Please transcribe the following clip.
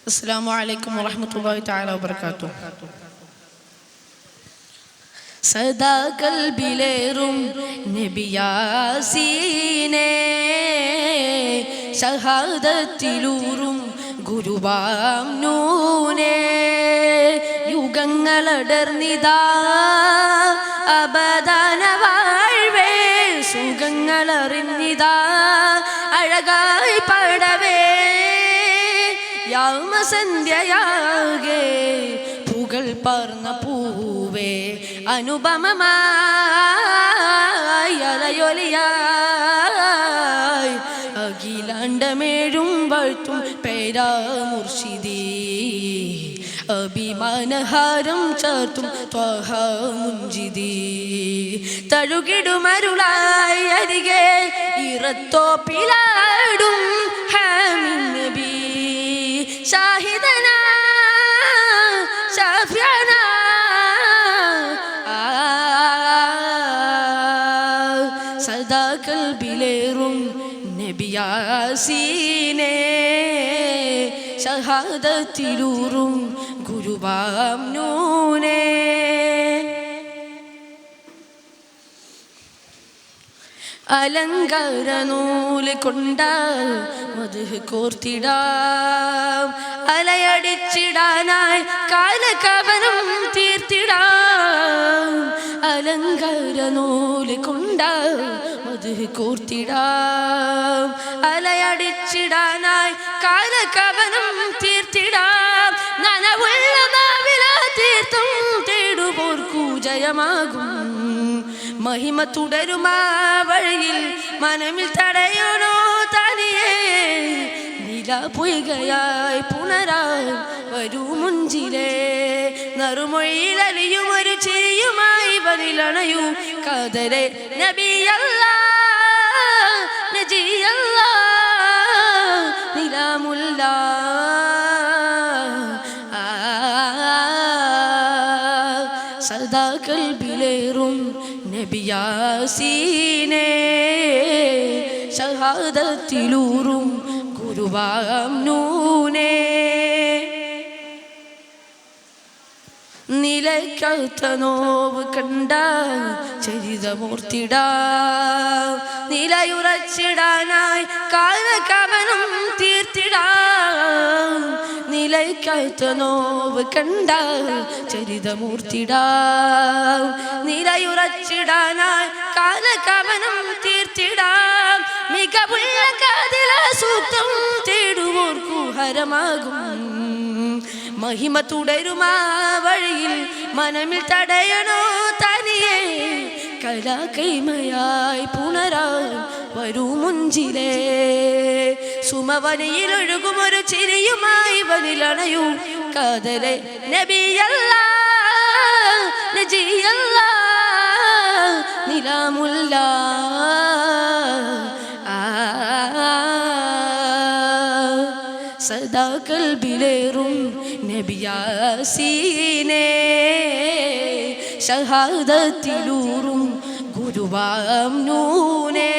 അസ്സലാമു അലൈക്കും വറഹ്മത്തുള്ളാഹി തആല വബറകാതുഹു. സദാ കൽബിലേറും നബിയാസീനേ, ഷഹാദത്തിലൂറും ഗുരുവാം നൂനേ, യുഗങ്ങളടർന്നിതാ അബദാന വാഴ്വേ, സുഖങ്ങളറിഞ്ഞിതാ അഴകായി പാടവേ, യാമസന്ധ്യയാകെ പുകൾ പാർന്ന പൂവേ, അനുപമമായി അലയൊലിയായി അഖിലാണ്ടമേഴും വാഴ്ത്തും പേരാ മുർഷിദീ, അഭിമാനഹാരം ചാർത്തും ത്വഹ മുൻജിദീ, തഴുകിടുമരുളായി അരികെ ഇറത്തോപ്പിലാടും ഹാമിൻ നബി, ഷാഹിദനാ ഷാഫിഅനാ സദാ കൽബിലേറും നബിയാസീനേ, ഷഹാദത്തിലൂറും ഗുരുവാം നൂനേ. അലങ്കാര നൂല് കൊണ്ട മദ്ഹ് കോർത്തിടാം, അലയടിച്ചിടാനായി കാലകവനം തീർത്തിടാം, അലങ്കാര നൂല് കൊണ്ട മദ്ഹ് കോർത്തിടാം, അലയടിച്ചിടാനായി കാലകവനം തീർത്തിടാം, നനവുള്ള നാവിലാ തീർത്ഥം തേടുപോർക്കു ജയമാകും, മഹിമ തുടരുമാ വഴിയിൽ മനമിൽ തടയണോ തനിയേ, നിലാപൊയ്കയായി പുണരാൻ വരൂ മുഞ്ചിലേ, നറുമൊഴിയിലലിയും ഒരു ചിരിയുമായി വരിലണയൂ കാതരെ നബിയല്ലാ നജിയല്ലാ നിലാമുല്ലാ. സദാ കൽബിലേറും നബിയാസീനേ, ഷഹാദത്തിലൂറും ഗുരുവാം നൂനേ. നിലയ്ക്കാത്ത നോവ് കണ്ട ചരിതമൂർത്തിടാം, നിലയുറച്ചിടാനായി കാലകവനം തീർത്തിടാം, നിലയ്ക്കാത്ത നോവ് കണ്ട ചരിതമൂർത്തിടാം, നിലയുറച്ചിടാനായി കാലകവനം തീർത്തിടാം, മികവുള്ള കാതില സൂക്തം തേടുവോർക്കു ഹരമാകും, മഹിമ തുടരുമാ വഴിയിൽ മനമിൽ തടയണോ തനിയേ, കലാകൈമയായി പുണരാൻ വരൂ മുഞ്ചിലേ, സുമവനിയിൽ ഒരു ചിരിയുമായി വനിലണയൂ കാതരെ നബിയല്ലാ നജിയല്ലാ നിലാമുല്ലാ. സദാ കൽബിലേറും നബിയാസീനേ, ഷഹാദത്തിലൂറും ഗുരുവാം നൂനേ.